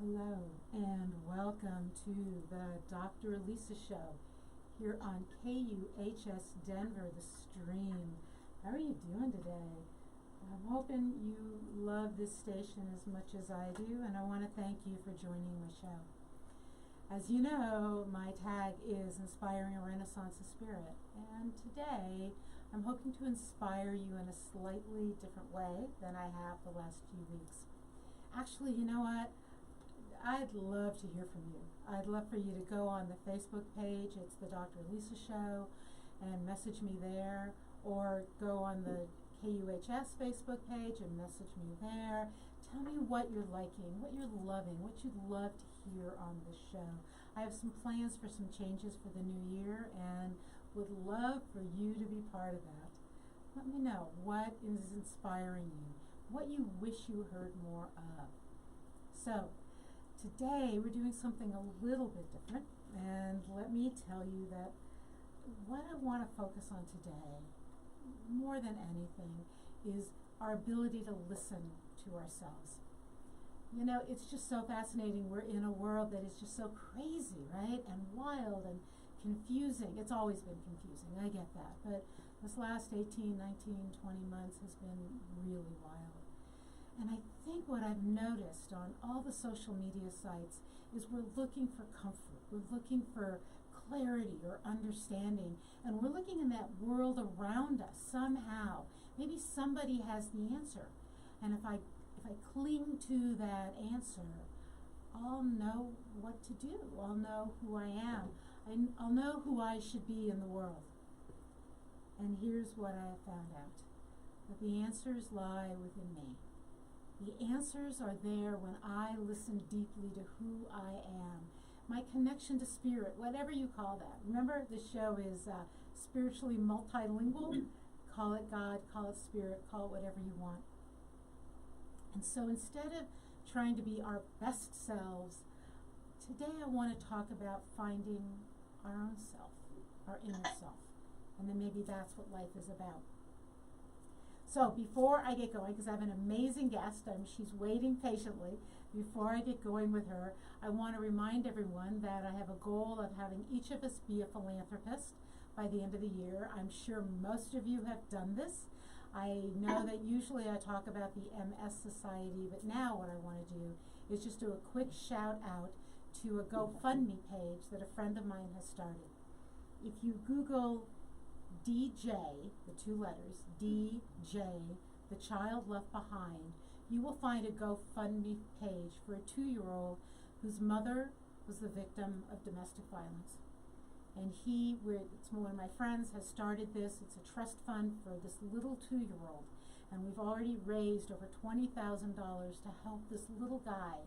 Hello and welcome to the Dr. Elisa Show here on KUHS Denver, the stream. How are you doing today? I'm hoping you love this station as much as I do, and I want to thank you for joining my show. As you know, my tag is Inspiring a Renaissance of Spirit, and today I'm hoping to inspire you in a slightly different way than I have the last few weeks. Actually, you know what? I'd love to hear from you. I'd love for you to go on the Facebook page, it's the Dr. Elisa Show, and message me there, or go on the KUHS Facebook page and message me there. Tell me what you're liking, what you're loving, what you'd love to hear on the show. I have some plans for some changes for the new year and would love for you to be part of that. Let me know what is inspiring you, what you wish you heard more of. So, today we're doing something a little bit different, and let me tell you that what I want to focus on today, more than anything, is our ability to listen to ourselves. You know, it's just so fascinating. We're in a world that is just so crazy, right? And wild and confusing. It's always been confusing, I get that, but this last 18, 19, 20 months has been really wild. And I think what I've noticed on all the social media sites is we're looking for comfort. We're looking for clarity or understanding. And we're looking in that world around us somehow. Maybe somebody has the answer. And if I cling to that answer, I'll know what to do. I'll know who I am. I'll know who I should be in the world. And here's what I have found out. That the answers lie within me. The answers are there when I listen deeply to who I am. My connection to spirit, whatever you call that. Remember, this show is spiritually multilingual. Call it God, call it spirit, call it whatever you want. And so instead of trying to be our best selves, today I want to talk about finding our own self, our inner self. And then maybe that's what life is about. So before I get going, because I have an amazing guest, she's waiting patiently. Before I get going with her, I want to remind everyone that I have a goal of having each of us be a philanthropist by the end of the year. I'm sure most of you have done this. I know that usually I talk about the MS Society, but now what I want to do is just do a quick shout out to a GoFundMe page that a friend of mine has started. If you Google DJ, the two letters, DJ, the child left behind, you will find a GoFundMe page for a 2-year-old whose mother was the victim of domestic violence. And it's one of my friends has started this. It's a trust fund for this little 2-year-old. And we've already raised over $20,000 to help this little guy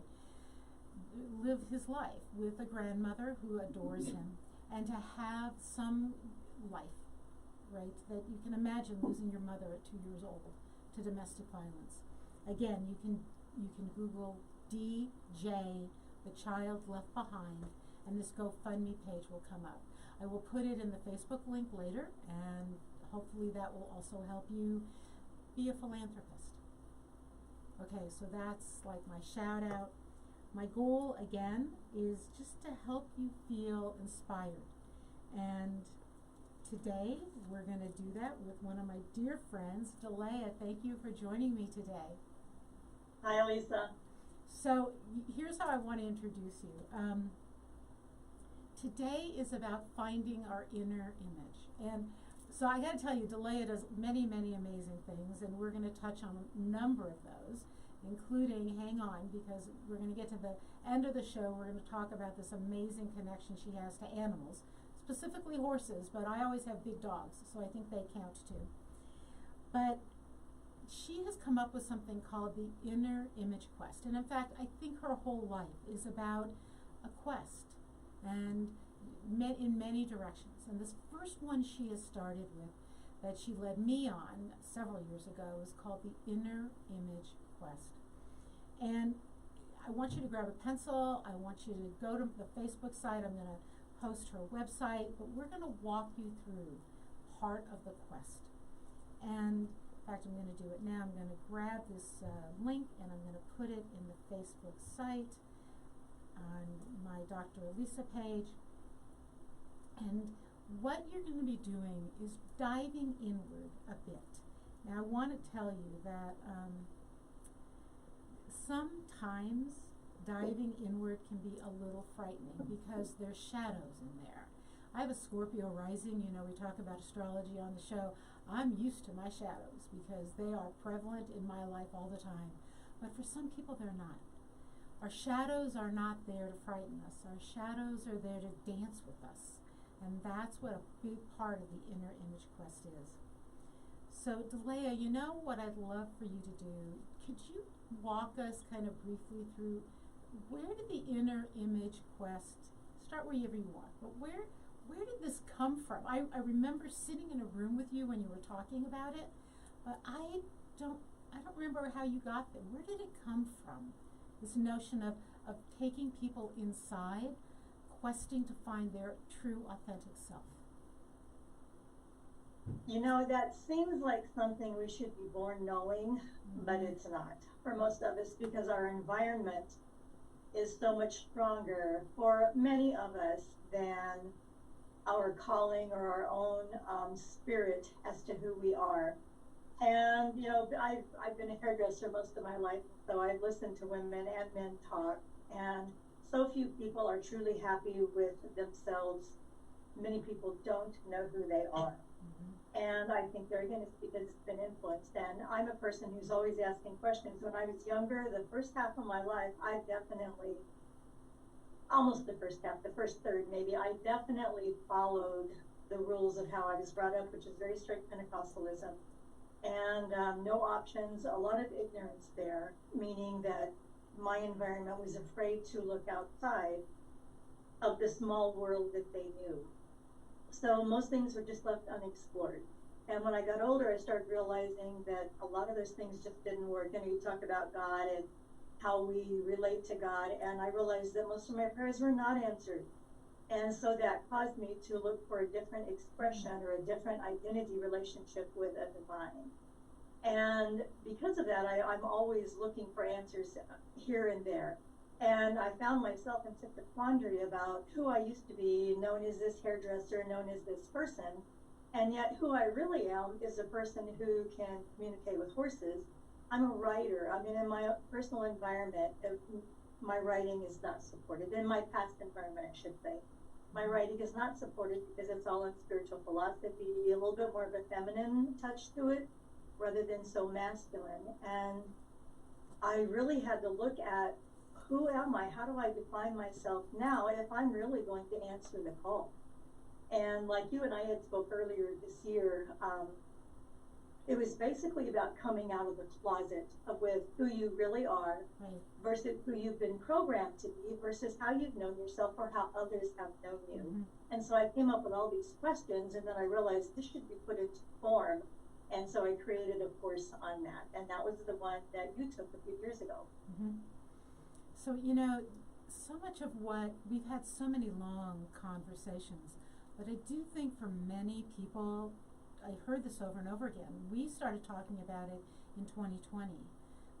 live his life with a grandmother who adores him and to have some life. Right, that you can imagine losing your mother at 2 years old to domestic violence. Again, you can Google DJ, the child left behind, and this GoFundMe page will come up. I will put it in the Facebook link later, and hopefully that will also help you be a philanthropist. Okay, so that's like my shout out. My goal again is just to help you feel inspired, and today, we're going to do that with one of my dear friends, Delaya. Thank you for joining me today. Hi, Elisa. So, here's how I want to introduce you. Today is about finding our inner image. And so I got to tell you, Delaya does many, many amazing things, and we're going to touch on a number of those, including, hang on, because we're going to get to the end of the show, we're going to talk about this amazing connection she has to animals. Specifically horses, but I always have big dogs, so I think they count too. But she has come up with something called the Inner Image Quest. And in fact, I think her whole life is about a quest and in many directions. And this first one she has started with that she led me on several years ago is called the Inner Image Quest. And I want you to grab a pencil. I want you to go to the Facebook site. I'm going to post her website, but we're going to walk you through part of the quest. And in fact, I'm going to do it now. I'm going to grab this link and I'm going to put it in the Facebook site. on my Dr. Elisa page. And what you're going to be doing is diving inward a bit. Now, I want to tell you that sometimes diving inward can be a little frightening because there's shadows in there. I have a Scorpio rising. You know, we talk about astrology on the show. I'm used to my shadows because they are prevalent in my life all the time. But for some people, they're not. Our shadows are not there to frighten us. Our shadows are there to dance with us. And that's what a big part of the inner image quest is. So, Delaya, you know what I'd love for you to do? Could you walk us kind of briefly through where did the inner image quest start, wherever you want, but where did this come from? I remember sitting in a room with you when you were talking about it, but I don't remember how you got there. Where did it come from? This notion of taking people inside, questing to find their true, authentic self. You know, that seems like something we should be born knowing, but it's not for most of us because our environment is so much stronger for many of us than our calling or our own spirit as to who we are. And, you know, I've been a hairdresser most of my life, so I've listened to women and men talk, and so few people are truly happy with themselves. Many people don't know who they are. And I think there again, it's because it's been influenced. And I'm a person who's always asking questions. When I was younger, the first half of my life, I definitely, almost the first half, the first third maybe, I definitely followed the rules of how I was brought up, which is very strict Pentecostalism. And no options, a lot of ignorance there, meaning that my environment was afraid to look outside of the small world that they knew. So most things were just left unexplored. And when I got older, I started realizing that a lot of those things just didn't work. You know, you talk about God and how we relate to God, and I realized that most of my prayers were not answered. And so that caused me to look for a different expression or a different identity relationship with a divine. And because of that, I'm always looking for answers here and there. And I found myself in such a quandary about who I used to be, known as this hairdresser, known as this person, and yet who I really am is a person who can communicate with horses. I'm a writer. I mean, in my personal environment, my writing is not supported. In my past environment, I should say. My writing is not supported because it's all in spiritual philosophy, a little bit more of a feminine touch to it, rather than so masculine. And I really had to look at, who am I? How do I define myself now if I'm really going to answer the call? And like you and I had spoke earlier this year, it was basically about coming out of the closet with who you really are versus who you've been programmed to be versus how you've known yourself or how others have known you. And so I came up with all these questions, and then I realized this should be put into form. And so I created a course on that. And that was the one that you took a few years ago. So, you know, so much of what, we've had so many long conversations, but I do think for many people, I heard this over and over again, we started talking about it in 2020,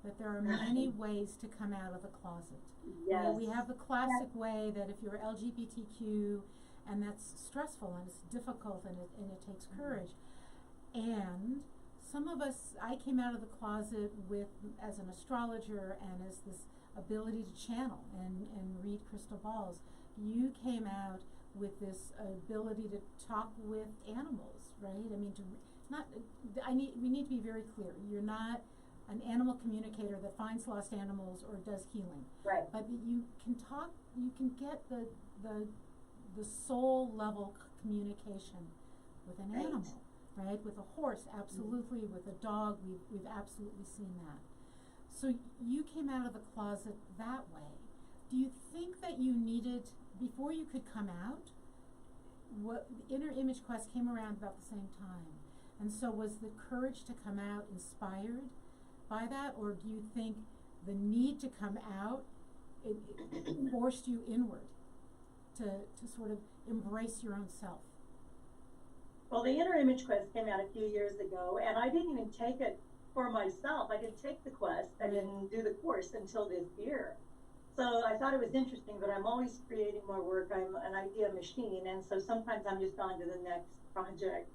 that there are many ways to come out of the closet. Yes. You know, we have the classic way that if you're LGBTQ, and that's stressful and it's difficult and it takes courage. And some of us, I came out of the closet with, as an astrologer and as this ability to channel and read crystal balls. You came out with this ability to talk with animals, right? I mean, we need to be very clear. You're not an animal communicator that finds lost animals or does healing. Right. But you can talk, you can get the soul level communication with an animal, right? With a horse, absolutely. With a dog, we've absolutely seen that. So you came out of the closet that way. Do you think that you needed, before you could come out, what Inner Image Quest came around about the same time? And so was the courage to come out inspired by that, or do you think the need to come out, it forced you inward to sort of embrace your own self? Well, the Inner Image Quest came out a few years ago, and I didn't even take it for myself. I didn't take the quest. I didn't do the course until this year. So I thought it was interesting, but I'm always creating more work. I'm an idea machine, and so sometimes I'm just on to the next project.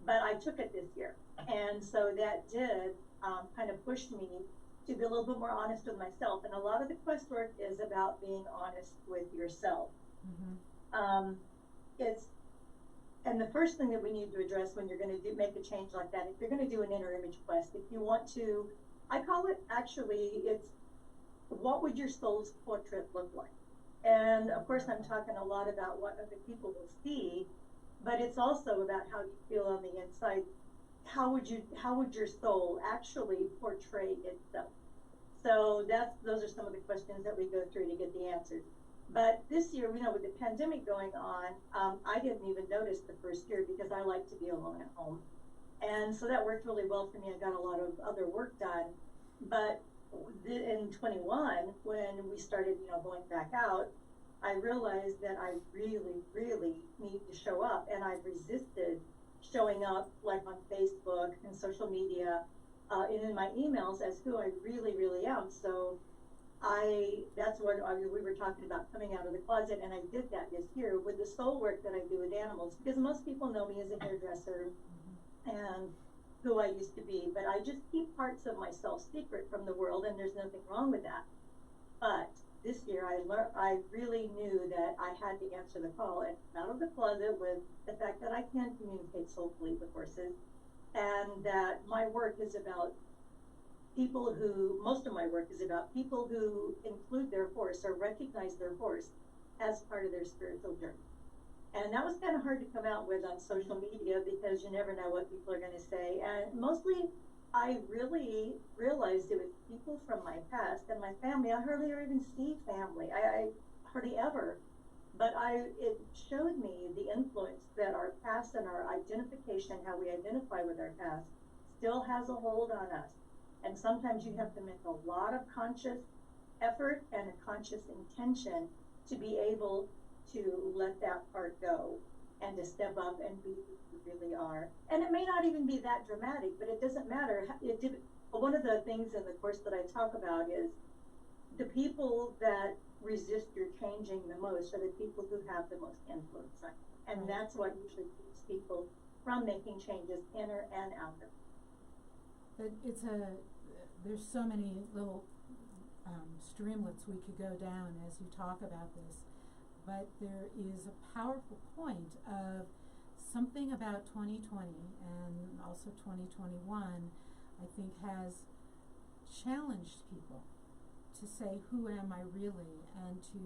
But I took it this year, and so that did kind of push me to be a little bit more honest with myself. And a lot of the quest work is about being honest with yourself. It's and the first thing that we need to address when you're going to make a change like that, if you're going to do an inner image quest, if you want to, I call it actually, it's what would your soul's portrait look like? And of course, I'm talking a lot about what other people will see, but it's also about how you feel on the inside. How would your soul actually portray itself? So those are some of the questions that we go through to get the answers. But this year, with the pandemic going on, I didn't even notice the first year because I like to be alone at home. And so that worked really well for me. I got a lot of other work done. But in 21, when we started, going back out, I realized that I really, really need to show up. And I've resisted showing up like on Facebook and social media and in my emails as who I really, really am. So that's what we were talking about, coming out of the closet, and I did that this year with the soul work that I do with animals, because most people know me as a hairdresser and who I used to be, but I just keep parts of myself secret from the world, and there's nothing wrong with that. But this year I really knew that I had to answer the call and out of the closet with the fact that I can communicate soulfully with horses, and that my work is about most of my work is about people who include their horse or recognize their horse as part of their spiritual journey. And that was kind of hard to come out with on social media because you never know what people are going to say. And mostly, I really realized it was people from my past and my family. I hardly ever even see family. I hardly ever. But it showed me the influence that our past and our identification, how we identify with our past, still has a hold on us. And sometimes you have to make a lot of conscious effort and a conscious intention to be able to let that part go and to step up and be who you really are. And it may not even be that dramatic, but it doesn't matter. One of the things in the course that I talk about is the people that resist your changing the most are the people who have the most influence on you. And that's what usually keeps people from making changes inner and outer. But there's so many little streamlets we could go down as you talk about this, but there is a powerful point of something about 2020 and also 2021, I think, has challenged people to say, who am I really, and to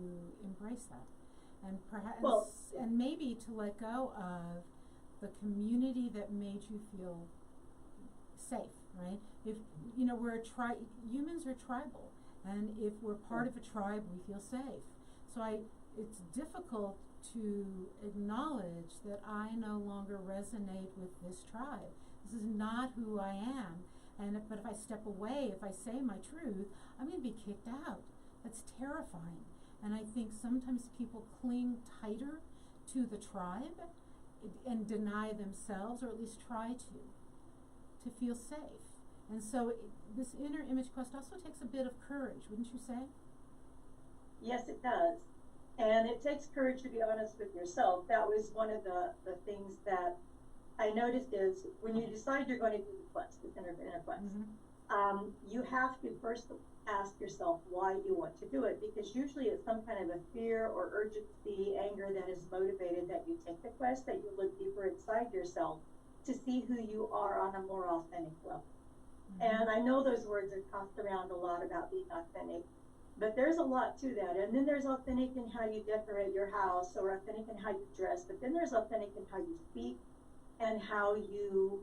embrace that, and perhaps and maybe to let go of the community that made you feel safe, right? If we're humans are tribal, and if we're part of a tribe, we feel safe. So it's difficult to acknowledge that I no longer resonate with this tribe. This is not who I am. But if I step away, if I say my truth, I'm going to be kicked out. That's terrifying. And I think sometimes people cling tighter to the tribe and deny themselves, or at least try to feel safe. And so this inner image quest also takes a bit of courage, wouldn't you say? Yes, it does. And it takes courage to be honest with yourself. That was one of the things that I noticed is when you decide you're going to do the quest, this inner quest, you have to first ask yourself why you want to do it, because usually it's some kind of a fear or urgency, anger that is motivated that you take the quest, that you look deeper inside yourself to see who you are on a more authentic level. And I know those words are tossed around a lot about being authentic, but there's a lot to that. And then there's authentic in how you decorate your house, or authentic in how you dress, but then there's authentic in how you speak and how you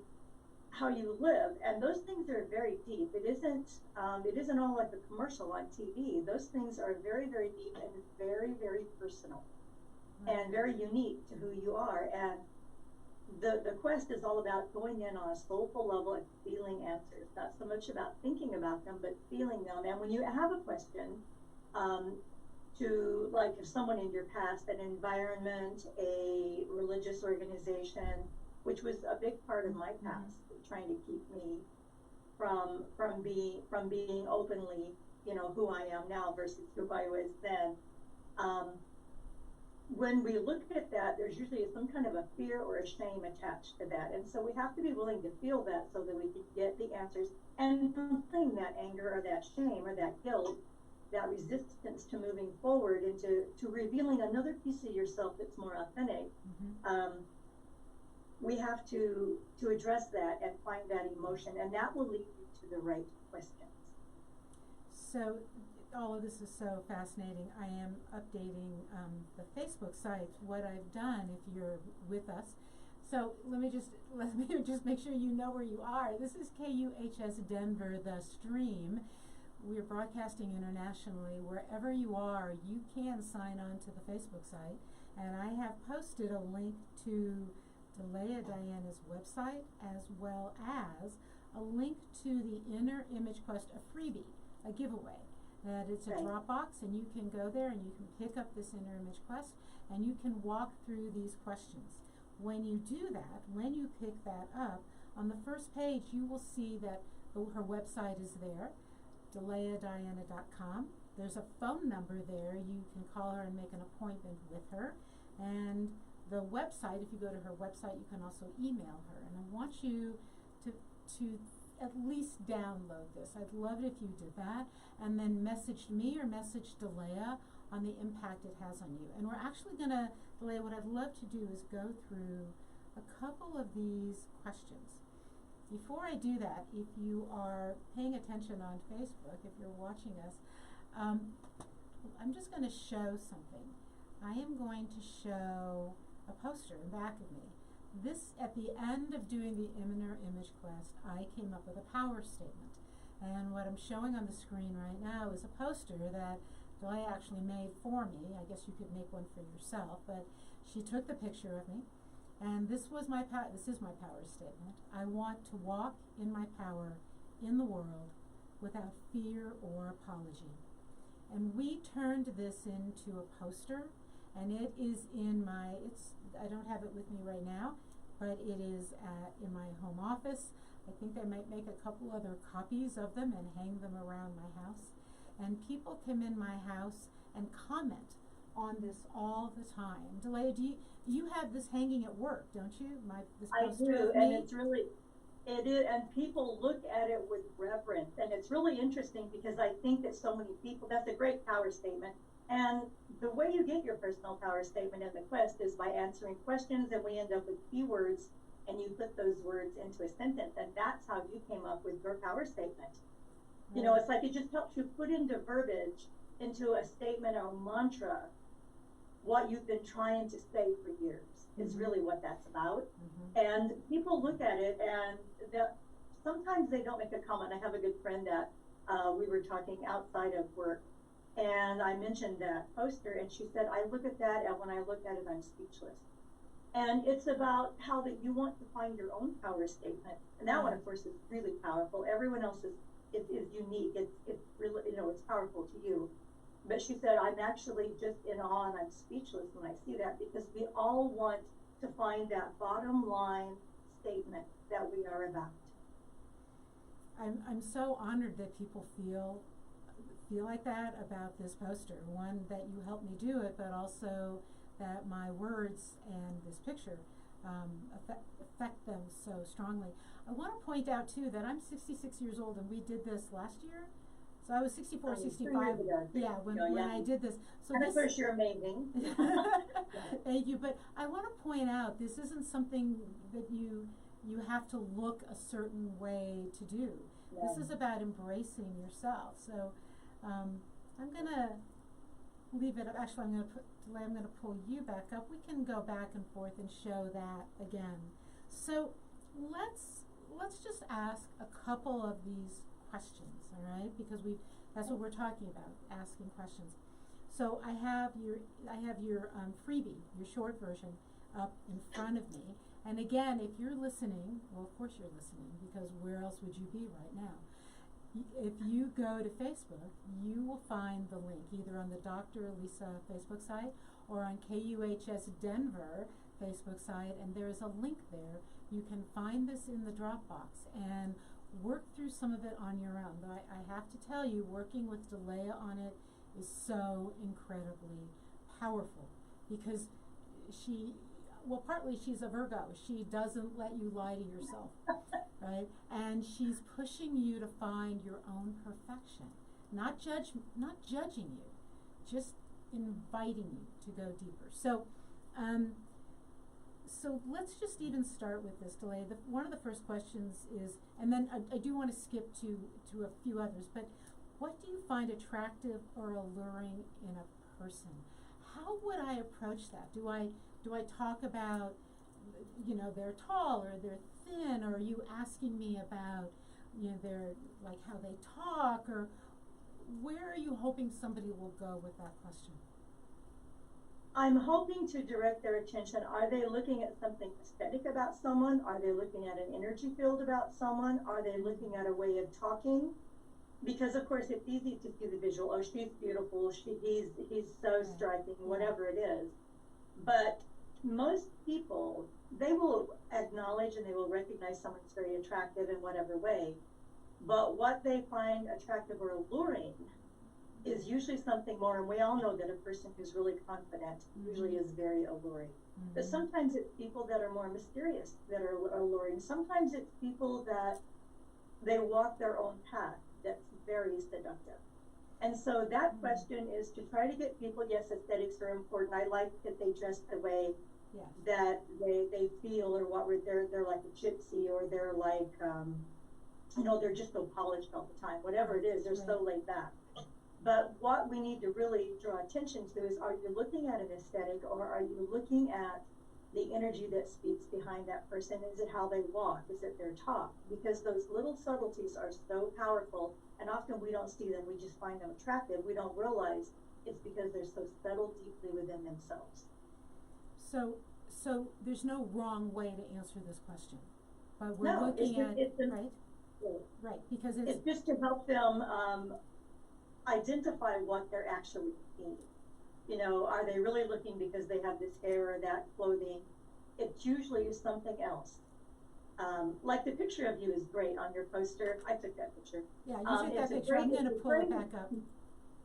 live. And those things are very deep. It isn't all like a commercial on TV. Those things are very, very deep and very, very personal and very unique to who you are. And the quest is all about going in on a soulful level and feeling answers. Not so much about thinking about them, but feeling them. And when you have a question, to, like, if someone in your past, an environment, a religious organization, which was a big part of my past, trying to keep me from being openly who I am now versus who I was then. When we look at that, there's usually some kind of a fear or a shame attached to that. And so we have to be willing to feel that so that we can get the answers. And from feeling that anger or that shame or that guilt, that resistance to moving forward into revealing another piece of yourself that's more authentic, we have to address that and find that emotion, and that will lead you to the right questions. So all of this is so fascinating. I am updating the Facebook site, what I've done if you're with us. So let me just make sure you know where you are. This is KUHS Denver, the stream. We're broadcasting internationally. Wherever you are, you can sign on to the Facebook site. And I have posted a link to Delaya Diana's website, as well as a link to the Inner Image Quest, a freebie, a giveaway. That it's a Dropbox, and you can go there and you can pick up this Inner Image Quest, and you can walk through these questions. When you do that, when you pick that up, on the first page you will see that her website is there, delayadiana.com. There's a phone number there. You can call her and make an appointment with her. And the website, if you go to her website, you can also email her. And I want you to at least download this. I'd love it if you did that, and then messaged me or messaged Delaya on the impact it has on you. And we're actually gonna, Delaya, what I'd love to do is go through a couple of these questions. Before I do that, if you are paying attention on Facebook, if you're watching us, I'm just gonna show something. I am going to show a poster in back of me. This, at the end of doing the Inner Image Quest, I came up with a power statement. And what I'm showing on the screen right now is a poster that Delaya actually made for me. I guess you could make one for yourself, but she took the picture of me. And this is my power statement. I want to walk in my power in the world without fear or apology. And we turned this into a poster, and it is in I don't have it with me right now, but it is in my home office. I think I might make a couple other copies of them and hang them around my house. And people come in my house and comment on this all the time. Delaya, do you have this hanging at work, don't you? This poster I do, of and me? it is, and people look at it with reverence, and it's really interesting because I think that so many people, that's a great power statement. And the way you get your personal power statement in the quest is by answering questions, and we end up with keywords, and you put those words into a sentence, and that's how you came up with your power statement. You know, it's like it just helps you put into verbiage, into a statement or a mantra, what you've been trying to say for years. Is really what that's about. And people look at it, and sometimes they don't make a comment. I have a good friend that we were talking outside of work, and I mentioned that poster, and she said, I look at that, and when I look at it, I'm speechless. And it's about how that you want to find your own power statement. And that one, of course, is really powerful. Everyone else is unique. It's really, it's powerful to you. But she said, I'm actually just in awe and I'm speechless when I see that, because we all want to find that bottom line statement that we are about. I'm so honored that people feel like that about this poster. One, that you helped me do it, but also that my words and this picture affect them so strongly. I want to point out too that I'm 66 years old, and we did this last year. So I was 64, 65. Yeah, when I did this. So and of course you're amazing. Thank you. But I want to point out, this isn't something that you have to look a certain way to do. Yeah. This is about embracing yourself. So I'm gonna leave it. Actually, I'm gonna pull you back up. We can go back and forth and show that again. So let's just ask a couple of these questions, all right? Because that's what we're talking about, asking questions. So I have your freebie, your short version, up in front of me. And again, if you're listening, well, of course you're listening, because where else would you be right now? If you go to Facebook, you will find the link either on the Dr. Elisa Facebook site or on KUHS Denver Facebook site, and there's a link there. You can find this in the Dropbox, and work through some of it on your own. But I have to tell you, working with Delaya on it is so incredibly powerful, because partly she's a Virgo. She doesn't let you lie to yourself, right? And she's pushing you to find your own perfection, not judging you, just inviting you to go deeper. So let's just even start with this, Delay. One of the first questions is, and then I do want to skip to a few others, but what do you find attractive or alluring in a person? How would I approach that? Do I talk about, they're tall or they're thin, or are you asking me about, their, like, how they talk, or where are you hoping somebody will go with that question? I'm hoping to direct their attention. Are they looking at something aesthetic about someone? Are they looking at an energy field about someone? Are they looking at a way of talking? Because of course it's easy to see the visual. Oh, she's beautiful. He's so striking, whatever it is. But most people, they will acknowledge and they will recognize someone's very attractive in whatever way. But what they find attractive or alluring is usually something more, and we all know that a person who's really confident usually is very alluring. But sometimes it's people that are more mysterious that are alluring. Sometimes it's people that they walk their own path that's very seductive. And so that question is to try to get people, yes, aesthetics are important. I like that they dress the way that they feel, or they're like a gypsy, or they're like, they're just so polished all the time. Whatever it is, they're so laid back. But what we need to really draw attention to is, are you looking at an aesthetic, or are you looking at the energy that speaks behind that person? Is it how they walk? Is it their talk? Because those little subtleties are so powerful, and often we don't see them. We just find them attractive. We don't realize it's because they're so settled deeply within themselves. So there's no wrong way to answer this question, but we're looking at right, because it's just to help them identify what they're actually seeing. Are they really looking because they have this hair or that clothing? It usually is something else. Like the picture of you is great on your poster. I took that picture. Yeah, you took that picture. I'm going to pull it back up.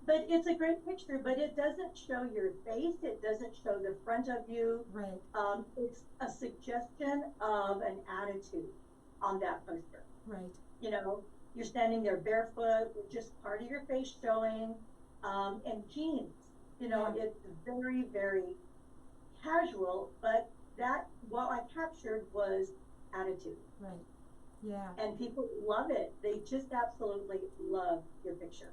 But it's a great picture, but it doesn't show your face. It doesn't show the front of you. Right. It's a suggestion of an attitude on that poster. Right. You're standing there barefoot with just part of your face showing, and jeans. It's very, very casual, but what I captured was attitude. Right. Yeah. And people love it. They just absolutely love your picture.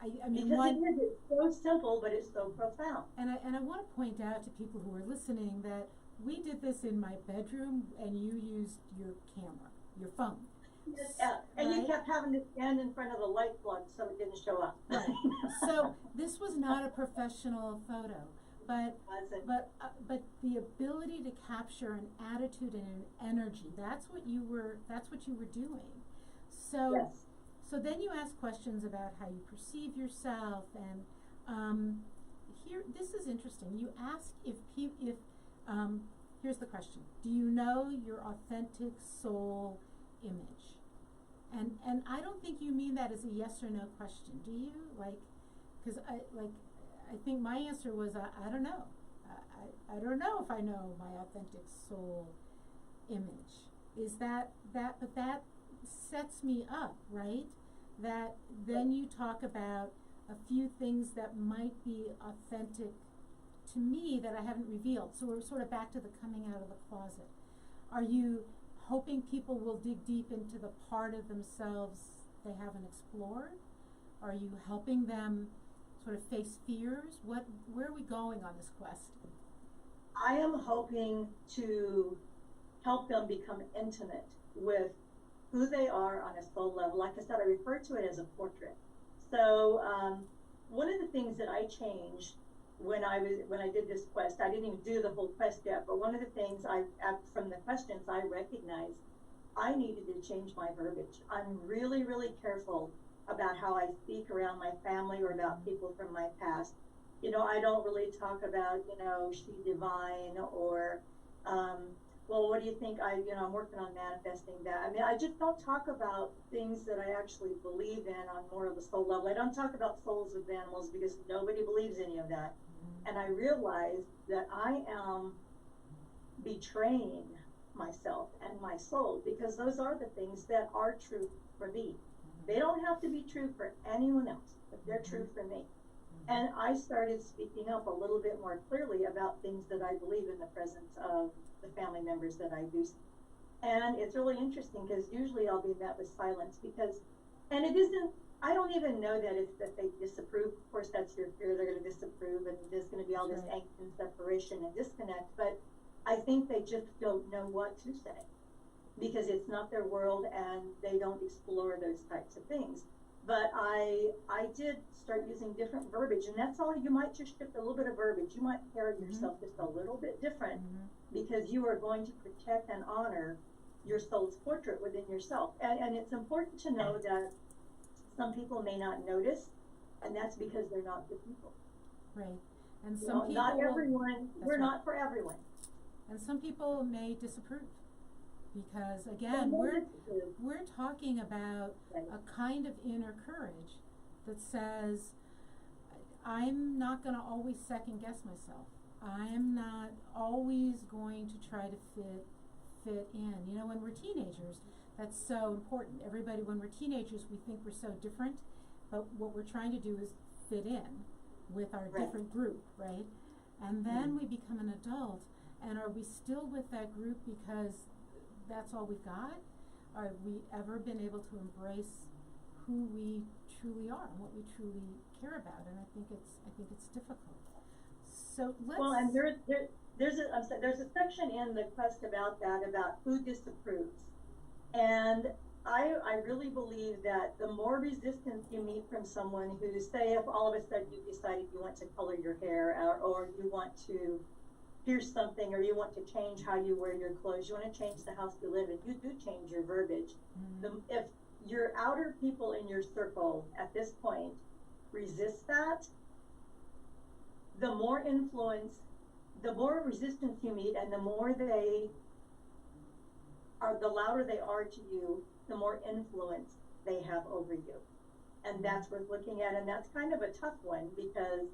I mean, because it's so simple, but it's so profound. And I want to point out to people who are listening that we did this in my bedroom, and you used your camera, your phone. Yeah, and you kept having to stand in front of the light plug so it didn't show up. Right. So this was not a professional photo, but the ability to capture an attitude and an energy, that's what you were doing. So yes. So then you ask questions about how you perceive yourself, and here, this is interesting. You ask if here's the question: do you know your authentic soul image? And I don't think you mean that as a yes or no question, do you? Because I think my answer was I don't know. I don't know if I know my authentic soul image. Is that but that sets me up, right? That then you talk about a few things that might be authentic to me that I haven't revealed. So we're sort of back to the coming out of the closet. Are you hoping people will dig deep into the part of themselves they haven't explored? Are you helping them sort of face fears? Where are we going on this quest? I am hoping to help them become intimate with who they are on a soul level. Like I said, I refer to it as a portrait. So one of the things that I changed when I did this quest, I didn't even do the whole quest yet, but one of the things from the questions I recognized I needed to change my verbiage. I'm really, really careful about how I speak around my family or about people from my past. I don't really talk about, she divine, or well, what do you think? I'm working on manifesting that. I mean, I just don't talk about things that I actually believe in on more of a soul level. I don't talk about souls with animals because nobody believes any of that. And I realized that I am betraying myself and my soul, because those are the things that are true for me. They don't have to be true for anyone else, but they're true for me. And I started speaking up a little bit more clearly about things that I believe in the presence of the family members that I do see. And it's really interesting because usually I'll be met with silence and it isn't, I don't even know that it's that they disapprove. Of course, that's your fear, they're going to disapprove, and there's going to be all this angst and separation and disconnect. But I think they just don't know what to say because it's not their world and they don't explore those types of things. But I did start using different verbiage, and that's all. You might just shift a little bit of verbiage. You might carry yourself just a little bit different because you are going to protect and honor your soul's portrait within yourself. And it's important to know that some people may not notice, and that's because they're not good people. Right. And some people not everyone, we're right. Not for everyone. And some people may disapprove. Because again, we're talking about a kind of inner courage that says, I'm not going to always second guess myself. I'm not always going to try to fit in. You know, when we're teenagers, that's so important. Everybody, when we're teenagers, we think we're so different, but what we're trying to do is fit in with our different group, right? And then we become an adult, and are we still with that group because that's all we've got? Are we ever been able to embrace who we truly are and what we truly care about? And I think it's difficult. So let's. Well, and there's a section in the quest about that, about who disapproves, and I really believe that the more resistance you meet from someone who, say, if all of a sudden you decided you want to color your hair or you want to pierce something, or you want to change how you wear your clothes, you want to change the house you live in, you do change your verbiage. If your outer people in your circle at this point resist that, the more influence, the more resistance you meet, and the louder they are to you, the more influence they have over you. And that's worth looking at, and that's kind of a tough one because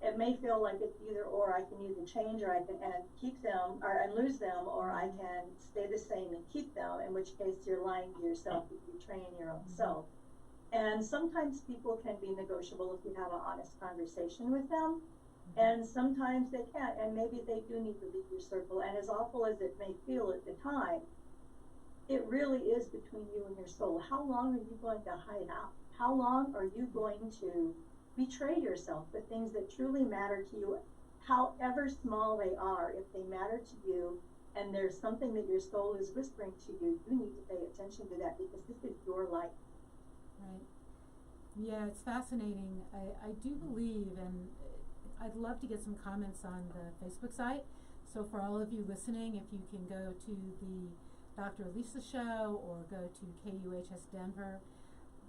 it may feel like it's either or. I can either change, or I can keep them, and lose them, or I can stay the same and keep them, in which case you're lying to yourself, you're betraying your own self. And sometimes people can be negotiable if you have an honest conversation with them, and sometimes they can't, and maybe they do need to leave your circle. And as awful as it may feel at the time, it really is between you and your soul. How long are you going to hide out? How long are you going to betray yourself, the things that truly matter to you, however small they are? If they matter to you and there's something that your soul is whispering to you, you need to pay attention to that because this is your life. Right. Yeah, it's fascinating. I do believe, and I'd love to get some comments on the Facebook site. So for all of you listening, if you can go to the Dr. Elisa show or go to KUHS Denver,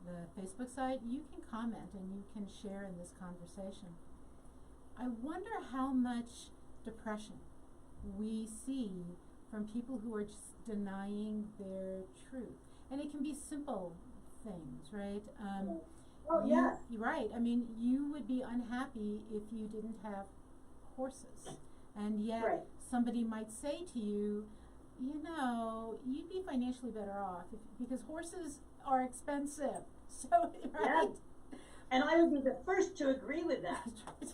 the Facebook site, you can comment and you can share in this conversation. I wonder how much depression we see from people who are just denying their truth. And it can be simple things, right? Yes. You're right. I mean, you would be unhappy if you didn't have horses. And yet somebody might say to you, you know, you'd be financially better off because horses are expensive. So, right? Yes. And I would be the first to agree with that.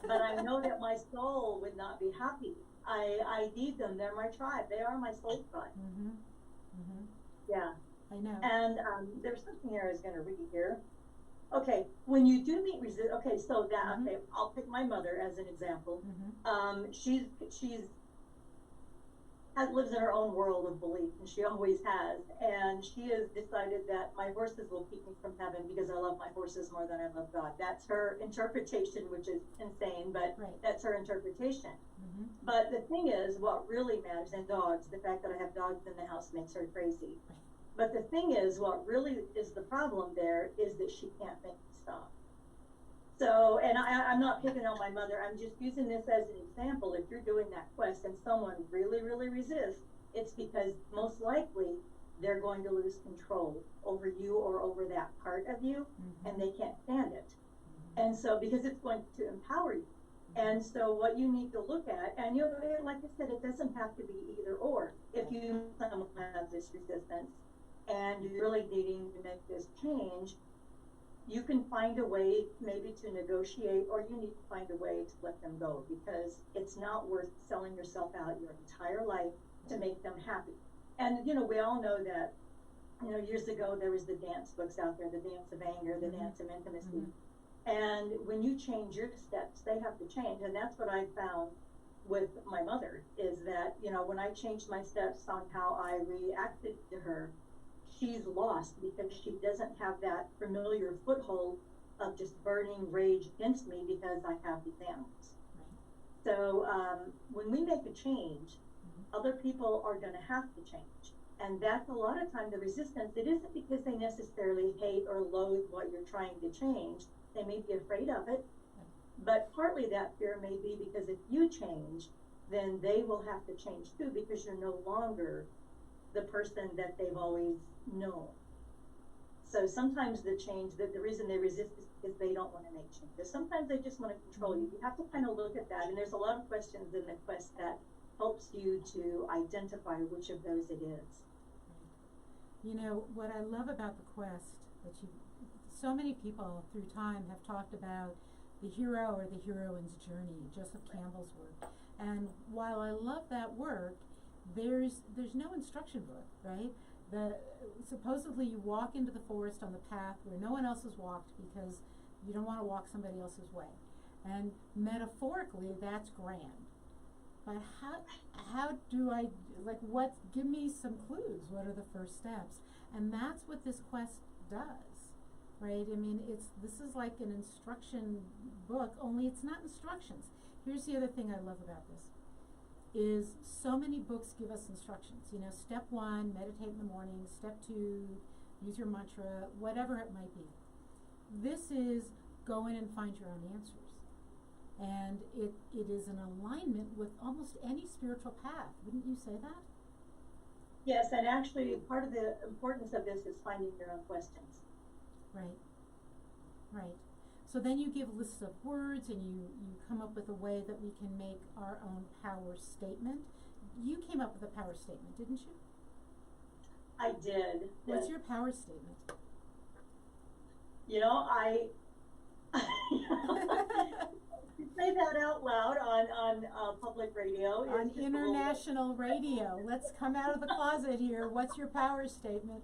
But I know that my soul would not be happy. I need them. They're my tribe. They are my soul tribe. Yeah. I know. And there's something here I was going to read here. Okay, when you do meet resist, okay, so that, okay, I'll pick my mother as an example. She's lives in her own world of belief, and she always has. And she has decided that my horses will keep me from heaven because I love my horses more than I love God. That's her interpretation, which is insane, but that's her interpretation. But the thing is, what really matters, and dogs, the fact that I have dogs in the house makes her crazy. But the thing is, what really is the problem there is that she can't make me stop. So, and I'm not picking on my mother, I'm just using this as an example. If you're doing that quest and someone really, really resists, it's because most likely they're going to lose control over you or over that part of you, and they can't stand it. And so, because it's going to empower you. And so what you need to look at, and you know, like I said, it doesn't have to be either or. If you someone has this resistance and you're really needing to make this change, you can find a way maybe to negotiate, or you need to find a way to let them go, because it's not worth selling yourself out your entire life to make them happy. And you know, we all know that, you know, years ago there was the dance books out there, the dance of anger, the dance of intimacy. And when you change your steps, they have to change. And that's what I found with my mother, is that, you know, when I changed my steps on how I reacted to her, she's lost because she doesn't have that familiar foothold of just burning rage against me because I have these animals. So when we make a change, other people are going to have to change. And that's a lot of time the resistance. It isn't because they necessarily hate or loathe what you're trying to change. They may be afraid of it, but partly that fear may be because if you change, then they will have to change too, because you're no longer the person that they've always known. So sometimes the change, that the reason they resist is because they don't want to make changes. Sometimes they just want to control you. You have to kind of look at that, and there's a lot of questions in the quest that helps you to identify which of those it is. You know, what I love about the quest, that so many people through time have talked about the hero or the heroine's journey, Joseph Campbell's work. And while I love that work, there's no instruction book, right? Supposedly you walk into the forest on the path where no one else has walked because you don't want to walk somebody else's way. And metaphorically, that's grand. But how do I, like, give me some clues. What are the first steps? And that's what this quest does, right? I mean, this is like an instruction book, only it's not instructions. Here's the other thing I love about this, is so many books give us instructions. You know, step 1, meditate in the morning. Step 2, use your mantra, whatever it might be. This is go in and find your own answers. And it is in alignment with almost any spiritual path. Wouldn't you say that? Yes, and actually part of the importance of this is finding your own questions. Right. Right. So then you give lists of words, and you come up with a way that we can make our own power statement. You came up with a power statement, didn't you? I did. What's your power statement? You know, you say that out loud on public radio. On international radio. Let's come out of the closet here. What's your power statement?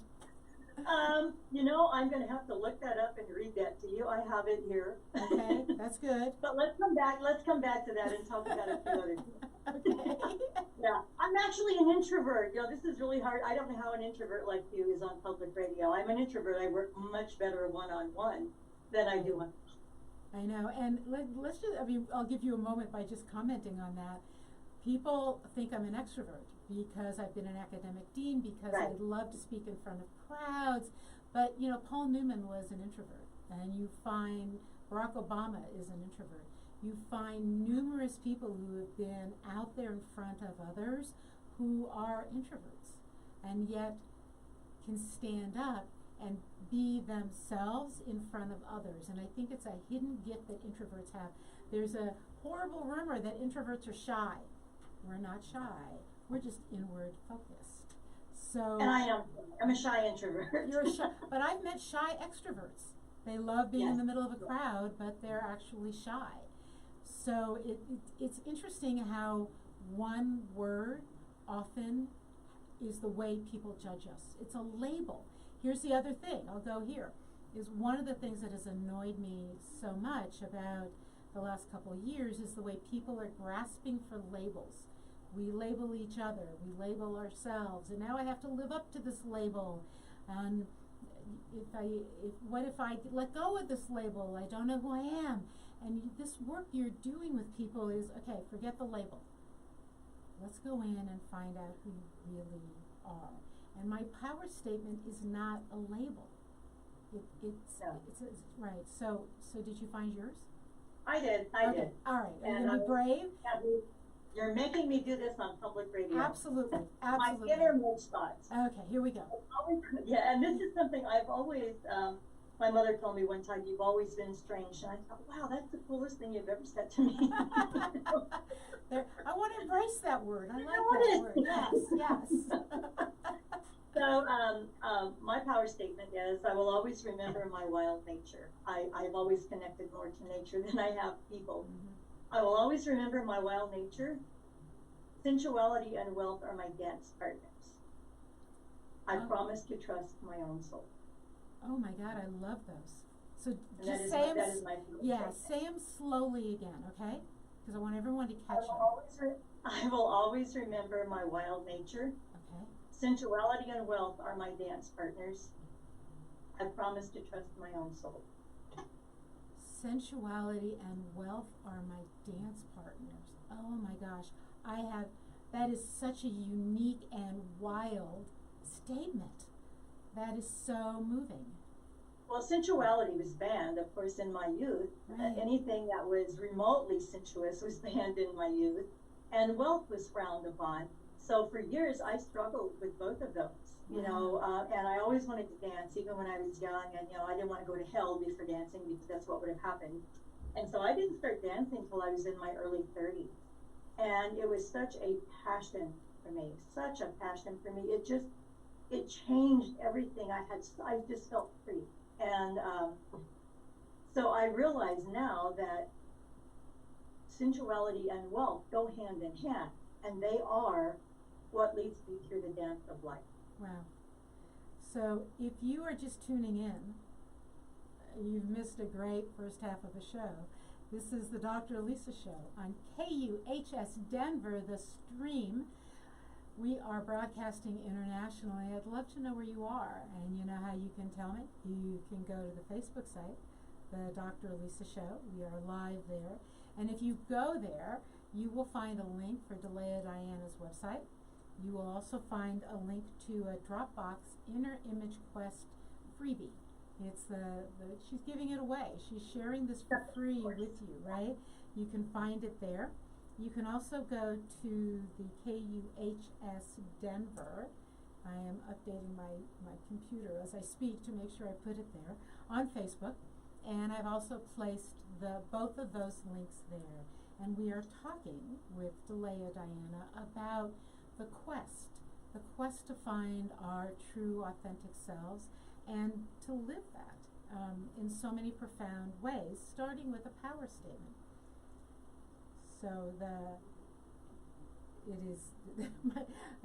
You know, I'm going to have to look that up and read that to you. I have it here. Okay, that's good. But let's come back to that and talk about a few other things. Okay. Yeah, I'm actually an introvert. You know, this is really hard. I don't know how an introvert like you is on public radio. I'm an introvert. I work much better one-on-one than I do on. I know, and let's just, I mean, I'll give you a moment by just commenting on that. People think I'm an extrovert because I've been an academic dean, because I love to speak in front of crowds, but you know, Paul Newman was an introvert, and you find Barack Obama is an introvert. You find numerous people who have been out there in front of others who are introverts, and yet can stand up and be themselves in front of others. And I think it's a hidden gift that introverts have. There's a horrible rumor that introverts are shy. We're not shy. We're just inward focused. So. And I am. I'm a shy introvert. You're shy, but I've met shy extroverts. They love being in the middle of a crowd, but they're actually shy. So it's interesting how one word often is the way people judge us. It's a label. Here's the other thing, I'll go here, is one of the things that has annoyed me so much about the last couple of years is the way people are grasping for labels. We label each other, we label ourselves, and now I have to live up to this label. And what if I let go of this label? I don't know who I am. And this work you're doing with people is, okay, forget the label. Let's go in and find out who you really are. And my power statement is not a label. It's right. So did you find yours? I did. All right. Are you gonna be brave? You're making me do this on public radio. Absolutely, My absolutely. innermost thoughts. Okay, here we go. Yeah, and this is something I've always, my mother told me one time, you've always been strange. And I thought, wow, that's the coolest thing you've ever said to me. There, I want to embrace that word. I like that word. Yes, yes. So, my power statement is, I will always remember my wild nature. I've always connected more to nature than I have people. I will always remember my wild nature. Sensuality and wealth are my dance partners. I promise to trust my own soul. Oh my God, I love those. So And just say them. Yeah, say them slowly again, okay? Because I want everyone to catch them. I will always remember my wild nature. Okay. Sensuality and wealth are my dance partners. I promise to trust my own soul. Sensuality and wealth are my dance partners. Oh my gosh, that is such a unique and wild statement. That is so moving. Well, sensuality was banned, of course, in my youth. Right. Anything that was remotely sensuous was banned in my youth, and wealth was frowned upon. So for years, I struggled with both of those, and I always wanted to dance, even when I was young, and, I didn't want to go to hell for dancing because that's what would have happened. And so I didn't start dancing until I was in my early 30s. And it was such a passion for me, such a passion for me. It changed everything. I just felt free. And so I realize now that sensuality and wealth go hand in hand, and they are what leads me through the dance of life. Wow. So if you are just tuning in, you've missed a great first half of the show. This is the Dr. Elisa Show on KUHS Denver, the stream. We are broadcasting internationally. I'd love to know where you are, and you know how you can tell me. You can go to the Facebook site, the Dr. Elisa Show. We are live there. And if you go there, you will find a link for Delaya Diana's website. You will also find a link to a Dropbox Inner Image Quest freebie. It's she's giving it away. She's sharing this for free with you, right? You can find it there. You can also go to the KUHS Denver. I am updating my computer as I speak to make sure I put it there on Facebook. And I've also placed both of those links there. And we are talking with Delaya Diana about the quest to find our true, authentic selves and to live that in so many profound ways, starting with a power statement. So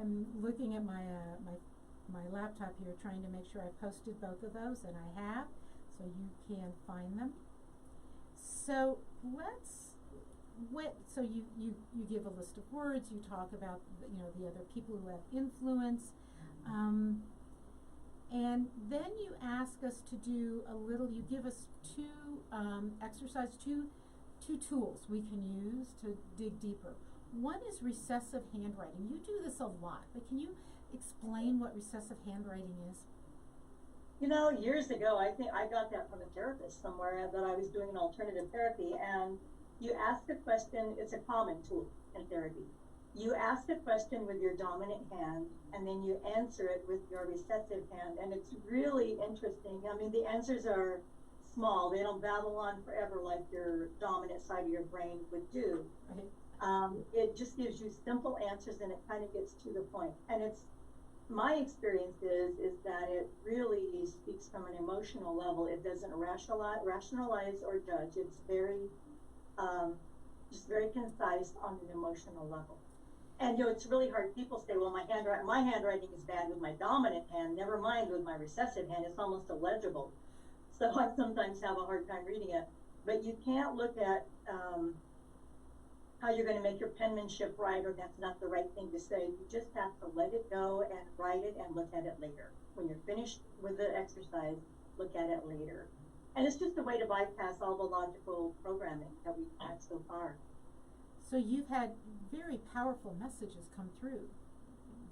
I'm looking at my laptop here, trying to make sure I posted both of those, and I have, so you can find them. So so you give a list of words, you talk about the other people who have influence, and then you ask us to do you give us two tools we can use to dig deeper. One is recessive handwriting. You do this a lot, but can you explain what recessive handwriting is? Years ago, I think I got that from a therapist somewhere, that I was doing an alternative therapy, and you ask a question. It's a common tool in therapy. You ask a question with your dominant hand, and then you answer it with your recessive hand, and it's really interesting. I mean, the answers are small. They don't babble on forever like your dominant side of your brain would do. Right. It just gives you simple answers, and it kind of gets to the point. And my experience is that it really speaks from an emotional level. It doesn't rationalize or judge. It's very, just very concise on an emotional level. And it's really hard. People say, well, my handwriting is bad with my dominant hand, never mind with my recessive hand. It's almost illegible. So I sometimes have a hard time reading it. But you can't look at how you're going to make your penmanship right, or that's not the right thing to say. You just have to let it go and write it and look at it later. When you're finished with the exercise, look at it later. And it's just a way to bypass all the logical programming that we've had so far. So you've had very powerful messages come through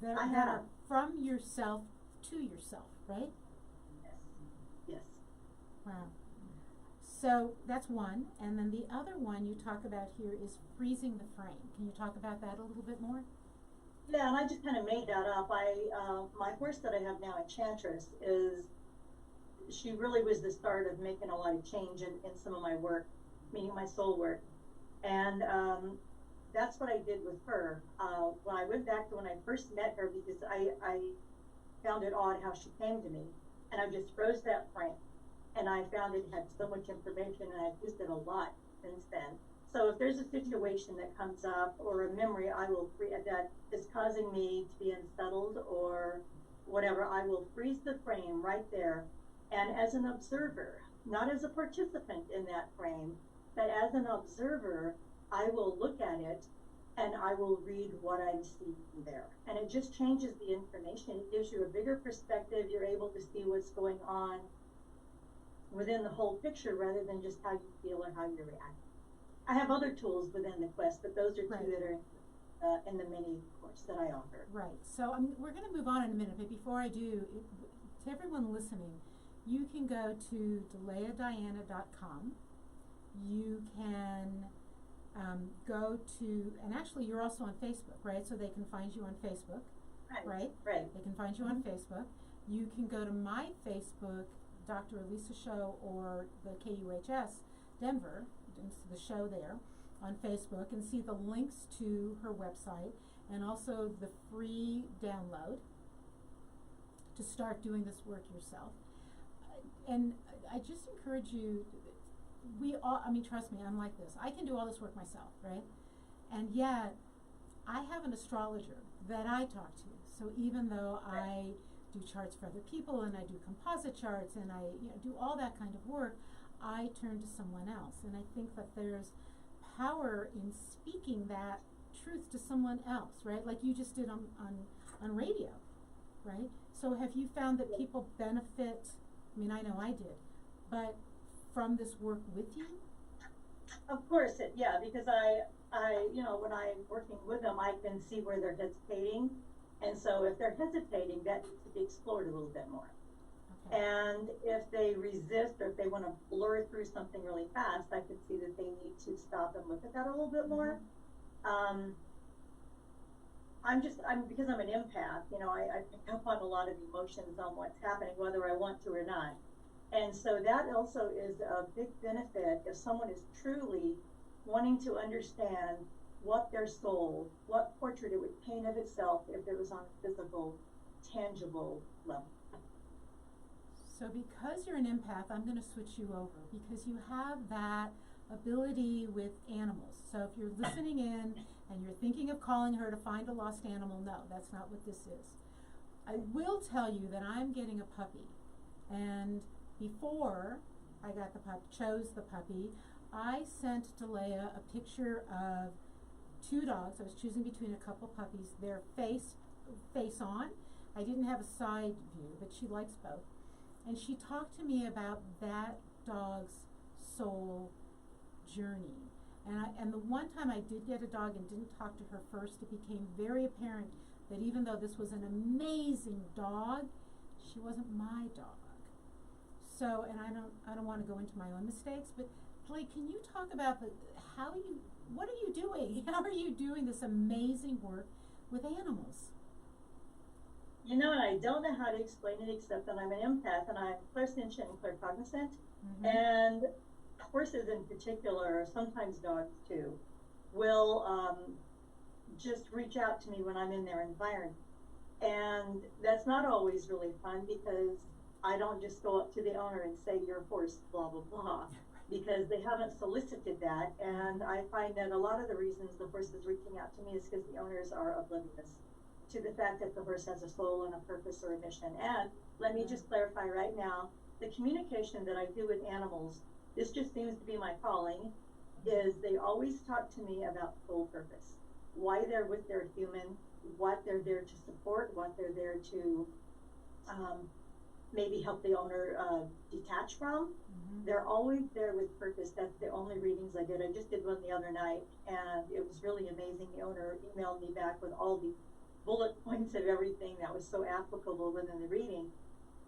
that have. are from yourself to yourself, right? Yes. Yes. Wow. So that's one, and then the other one you talk about here is freezing the frame. Can you talk about that a little bit more? Yeah, and I just kind of made that up. My horse that I have now, Enchantress, she really was the start of making a lot of change in some of my work, meaning my soul work. And that's what I did with her. When I went back to when I first met her, because I found it odd how she came to me, and I just froze that frame. And I found it had so much information, and I've used it a lot since then. So if there's a situation that comes up or a memory that is causing me to be unsettled or whatever, I will freeze the frame right there. And as an observer, not as a participant in that frame, but as an observer, I will look at it and I will read what I'm seeing there. And it just changes the information. It gives you a bigger perspective. You're able to see what's going on within the whole picture rather than just how you feel or how you react. I have other tools within the quest, but those are two that are in the mini course that I offer. Right. So we're going to move on in a minute, but before I do, to everyone listening, you can go to delayadiana.com. You can go to, and actually you're also on Facebook, right? So they can find you on Facebook, right? Right. They can find you on Facebook. You can go to my Facebook, Dr. Elisa Show, or the KUHS Denver, the show there on Facebook, and see the links to her website and also the free download to start doing this work yourself. And I just encourage you, trust me, I'm like this. I can do all this work myself, right? And yet, I have an astrologer that I talk to. So even though I do charts for other people and I do composite charts and I do all that kind of work, I turn to someone else. And I think that there's power in speaking that truth to someone else, right? Like you just did on radio, right? So have you found that people benefit, I know I did, but from this work with you? Of course, because I when I'm working with them, I can see where they're hesitating. And so if they're hesitating, that needs to be explored a little bit more. Okay. And if they resist or if they want to blur through something really fast, I can see that they need to stop and look at that a little bit more. Because I'm an empath, I pick up on a lot of emotions on what's happening, whether I want to or not. And so that also is a big benefit if someone is truly wanting to understand what their soul, what portrait it would paint of itself if it was on a physical, tangible level. So because you're an empath, I'm going to switch you over because you have that ability with animals. So if you're listening in and you're thinking of calling her to find a lost animal, no, that's not what this is. I will tell you that I'm getting a puppy, and before I got chose the puppy, I sent Delaya a picture of two dogs. I was choosing between a couple puppies. They're face on. I didn't have a side view, but she likes both. And she talked to me about that dog's soul journey. And the one time I did get a dog and didn't talk to her first, it became very apparent that even though this was an amazing dog, she wasn't my dog. So, and I don't want to go into my own mistakes, but Blake, can you talk about what are you doing? How are you doing this amazing work with animals? And I don't know how to explain it except that I'm an empath and I'm clairsentient and claircognizant. And horses in particular, sometimes dogs too, will just reach out to me when I'm in their environment. And that's not always really fun because I don't just go up to the owner and say, your horse, blah, blah, blah, because they haven't solicited that. And I find that a lot of the reasons the horse is reaching out to me is because the owners are oblivious to the fact that the horse has a soul and a purpose or a mission. And let me just clarify right now, the communication that I do with animals, this just seems to be my calling, is they always talk to me about soul purpose, why they're with their human, what they're there to support, what they're there to maybe help the owner detach from. They're always there with purpose. That's the only readings I did. I just did one the other night, and it was really amazing. The owner emailed me back with all the bullet points of everything that was so applicable within the reading.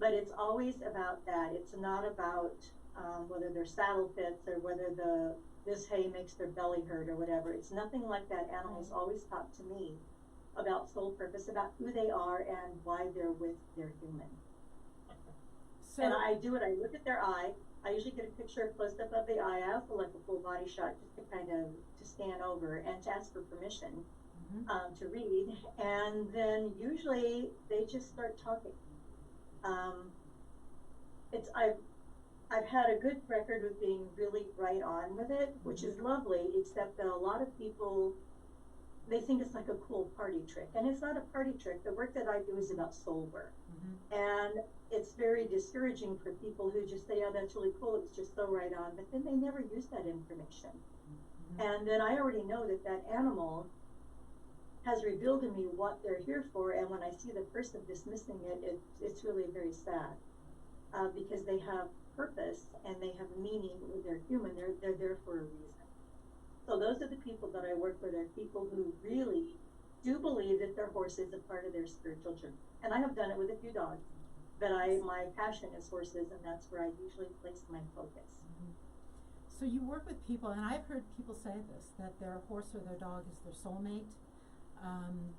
But it's always about that. It's not about whether their saddle fits or whether this hay makes their belly hurt or whatever. It's nothing like that. Animals always talk to me about soul purpose, about who they are and why they're with their human. So, and I do it. I look at their eye. I usually get a picture close up of the eye. I also like a full body shot just to kind of to scan over and to ask for permission to read. And then usually they just start talking. I've had a good record with being really right on with it, which is lovely, except that a lot of people, they think it's like a cool party trick. And it's not a party trick. The work that I do is about soul work. And it's very discouraging for people who just say, oh, that's really cool, it's just so right on, but then they never use that information. And then I already know that that animal has revealed to me what they're here for, and when I see the person dismissing it, it's really very sad, because they have purpose and they have meaning with their human. They're there for a reason. So those are the people that I work with, are people who really do believe that their horse is a part of their spiritual journey. And I have done it with a few dogs, but my passion is horses, and that's where I usually place my focus. So you work with people, and I've heard people say this, that their horse or their dog is their soulmate.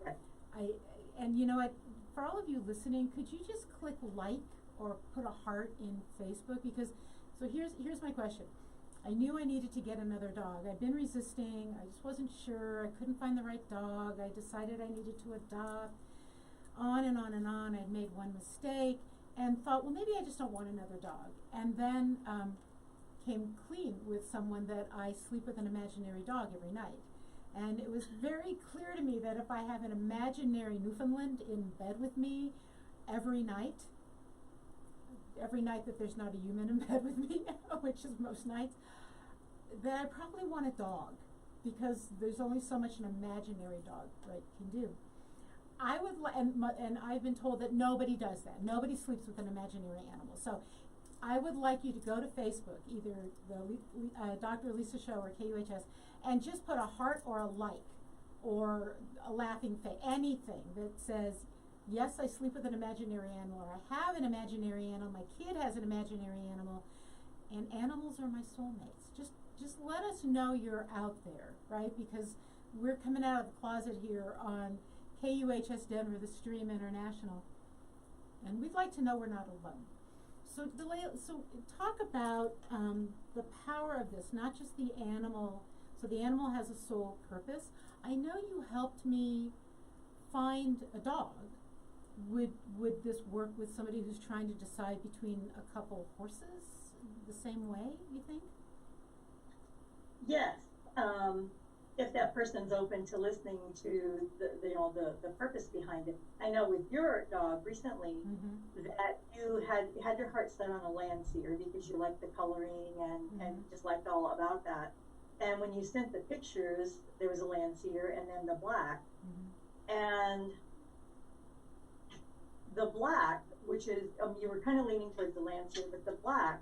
Right. And you know what, for all of you listening, could you just click like or put a heart in Facebook? Because, so here's my question. I knew I needed to get another dog. I'd been resisting, I just wasn't sure, I couldn't find the right dog, I decided I needed to adopt, on and on and on. I'd made one mistake and thought, well, maybe I just don't want another dog. And then came clean with someone that I sleep with an imaginary dog every night. And it was very clear to me that if I have an imaginary Newfoundland in bed with me every night that there's not a human in bed with me, which is most nights, that I probably want a dog, because there's only so much an imaginary dog can do. I would and I've been told that nobody does that. Nobody sleeps with an imaginary animal. So I would like you to go to Facebook, either the Dr. Elisa Show or KUHS, and just put a heart or a like or a laughing face, anything that says, yes, I sleep with an imaginary animal, or I have an imaginary animal, my kid has an imaginary animal, and animals are my soulmates. Just let us know you're out there, right? Because we're coming out of the closet here on KUHS Denver, the Stream International, and we'd like to know we're not alone. So Delaya, so talk about the power of this, not just the animal. So the animal has a soul purpose. I know you helped me find a dog. Would this work with somebody who's trying to decide between a couple horses the same way, you think? Yes. If that person's open to listening to the purpose behind it. I know with your dog recently that you had your heart set on a Landseer because you liked the coloring and just liked all about that. And when you sent the pictures, there was a Landseer and then the black. And the black, which is, you were kind of leaning towards the Landseer, but the black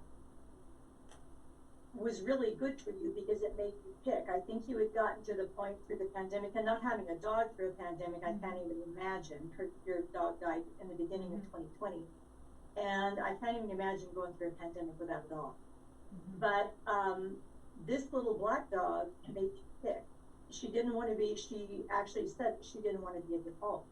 was really good for you because it made you pick. I think you had gotten to the point through the pandemic, and not having a dog through a pandemic, I can't even imagine. Your dog died in the beginning of 2020. And I can't even imagine going through a pandemic without a dog. But this little black dog made you pick. She actually said she didn't want to be a default.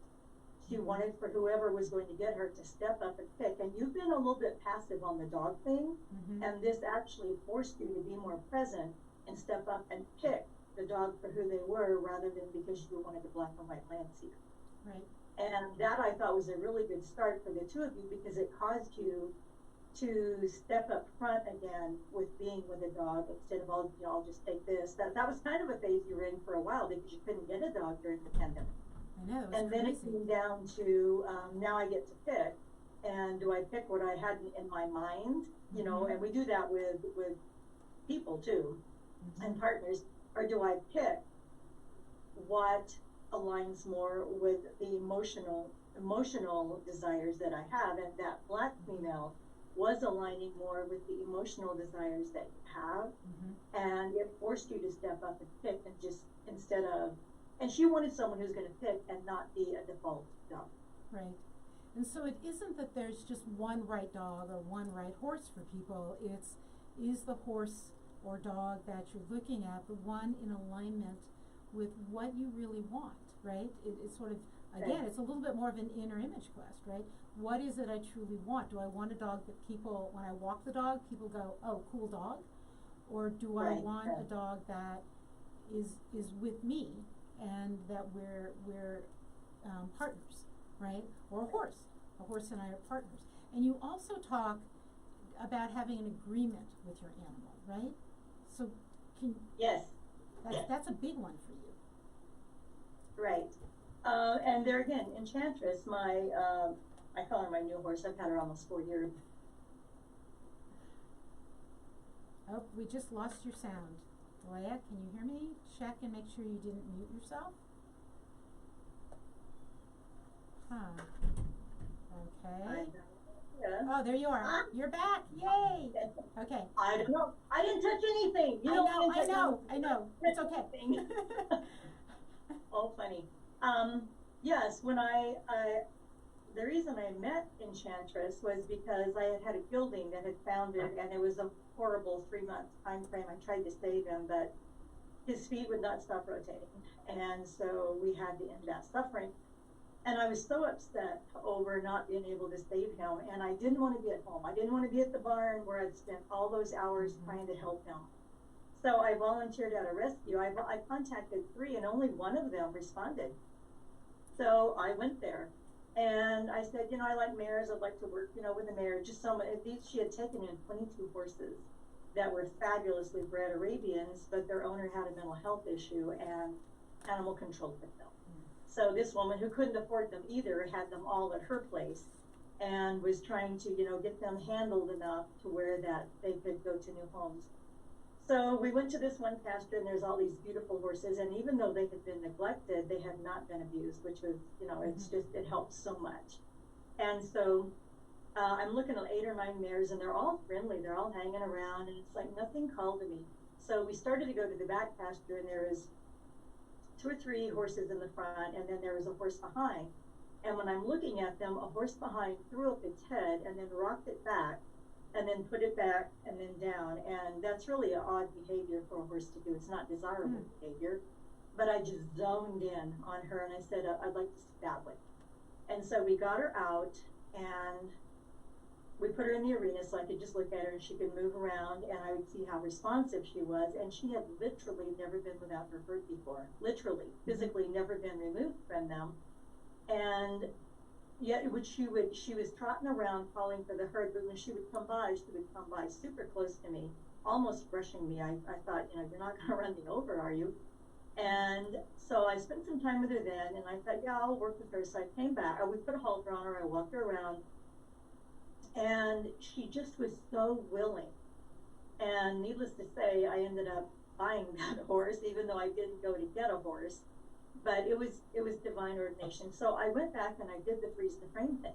She wanted for whoever was going to get her to step up and pick. And you've been a little bit passive on the dog thing, and this actually forced you to be more present and step up and pick the dog for who they were, rather than because you wanted a black and white Landseer. Right. And that I thought was a really good start for the two of you, because it caused you to step up front again with being with a dog instead of I'll just take this. That was kind of a phase you were in for a while because you couldn't get a dog during the pandemic. I know, and then it came down to now I get to pick, and do I pick what I had in my mind, you know, and we do that with people too, and partners, or do I pick what aligns more with the emotional desires that I have? And that black female was aligning more with the emotional desires that you have, and it forced you to step up and pick, and just instead of. And she wanted someone who's going to pick and not be a default dog. Right. And so it isn't that there's just one right dog or one right horse for people. It's is the horse or dog that you're looking at the one in alignment with what you really want, right? It's sort of, again, it's a little bit more of an inner image quest, right? What is it I truly want? Do I want a dog that people, when I walk the dog, people go, oh, cool dog? Or do I want a dog that is with me and that we're partners, right? Or a horse and I are partners. And you also talk about having an agreement with your animal, right? So that's a big one for you. Right. And there again, Enchantress, my I call her my new horse. I've had her almost 4 years. Oh, we just lost your sound. Delaya, can you hear me? Check and make sure you didn't mute yourself. Huh. Okay. Oh, there you are. You're back. Yay. Okay. I don't know. I didn't touch anything. I know. It's okay. Oh, funny. Yes, when the reason I met Enchantress was because I had a gelding that had foundered, and it was a horrible 3-month time frame. I tried to save him, but his feet would not stop rotating, and so we had to end that suffering. And I was so upset over not being able to save him, and I didn't want to be at home. I didn't want to be at the barn where I'd spent all those hours trying to help him. So I volunteered at a rescue. I contacted 3, and only one of them responded. So I went there. And I said, I like mares. I'd like to work, with a mare. Just so much. She had taken in 22 horses that were fabulously bred Arabians, but their owner had a mental health issue, and animal control took them. So this woman, who couldn't afford them either, had them all at her place, and was trying to, get them handled enough to where that they could go to new homes. So we went to this one pasture, and there's all these beautiful horses, and even though they had been neglected, they had not been abused, which was, it's just, it helps so much. And so I'm looking at 8 or 9 mares, and they're all friendly, they're all hanging around, and it's like nothing called to me. So we started to go to the back pasture, and there was 2 or 3 horses in the front, and then there was a horse behind. And when I'm looking at them, a horse behind threw up its head and then rocked it back, and then put it back and then down. And that's really an odd behavior for a horse to do. It's not desirable behavior. But I just zoned in on her, and I said, I'd like to sit that way. And so we got her out, and we put her in the arena so I could just look at her and she could move around, and I would see how responsive she was. And she had literally never been without her herd before. Literally, physically never been removed from them. And yet she was trotting around calling for the herd, but when she would come by super close to me, almost brushing me. I thought, you're not going to run me over, are you? And so I spent some time with her then, and I thought, yeah, I'll work with her. So I came back, we put a halter on her, I walked her around, and she just was so willing. And needless to say, I ended up buying that horse, even though I didn't go to get a horse. But it was divine ordination. So I went back and I did the freeze the frame thing.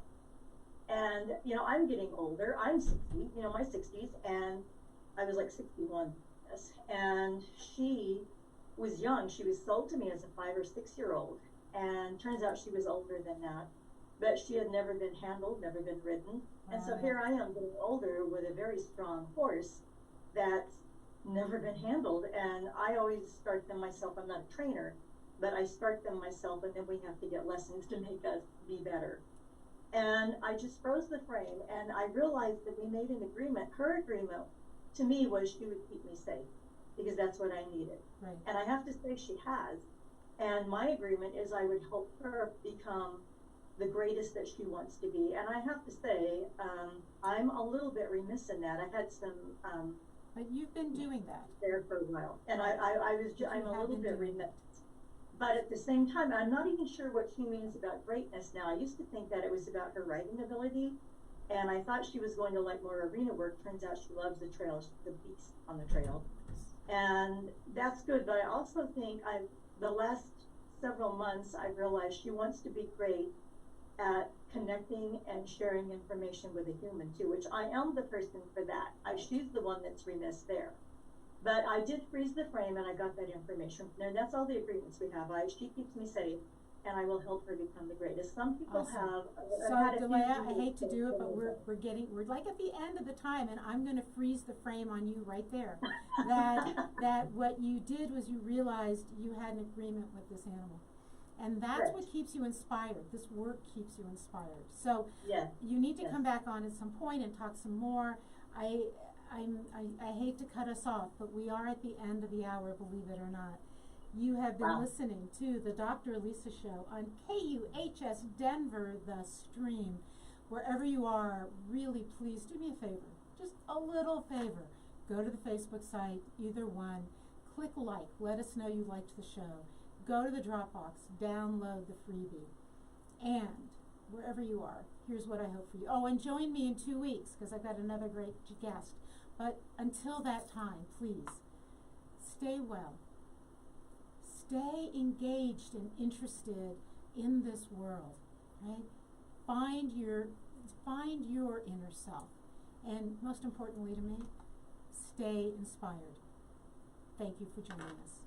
And I'm getting older. I'm 60, my 60s, and I was like 61. Yes. And she was young. She was sold to me as a 5 or 6 year old, and turns out she was older than that. But she had never been handled, never been ridden. And so here I am getting older with a very strong horse that's never been handled. And I always start them myself. I'm not a trainer, but I start them myself, and then we have to get lessons to make us be better. And I just froze the frame, and I realized that we made an agreement. Her agreement to me was she would keep me safe, because that's what I needed. Right. And I have to say she has. And my agreement is I would help her become the greatest that she wants to be. And I have to say, I'm a little bit remiss in that. I had some but you've been doing that there for a while, and I'm a little bit remiss. But at the same time, I'm not even sure what she means about greatness now. I used to think that it was about her writing ability, and I thought she was going to like more arena work. Turns out she loves the trail. She's the beast on the trail. And that's good, but I also think the last several months I've realized she wants to be great at connecting and sharing information with a human too, which I am the person for that. She's the one that's remiss there. But I did freeze the frame, and I got that information. And that's all the agreements we have. She keeps me safe, and I will help her become the greatest. Some people Awesome. have. So, I've had a few Delaya, I students hate to that do it, say but we're like at the end of the time, and I'm going to freeze the frame on you right there. That what you did was you realized you had an agreement with this animal, and that's Correct. what keeps you inspired. This work keeps you inspired. So Yes. you need to Yes. come back on at some point and talk some more. I hate to cut us off, but we are at the end of the hour, believe it or not. You have been Wow. listening to the Dr. Elisa Show on KUHS Denver, the stream. Wherever you are, really please do me a favor, just a little favor. Go to the Facebook site, either one, click like, let us know you liked the show. Go to the Dropbox, download the freebie. And wherever you are, here's what I hope for you. Oh, and join me in 2 weeks, because I've got another great guest. But until that time, please, stay well. Stay engaged and interested in this world, right? Find your inner self. And most importantly to me, stay inspired. Thank you for joining us.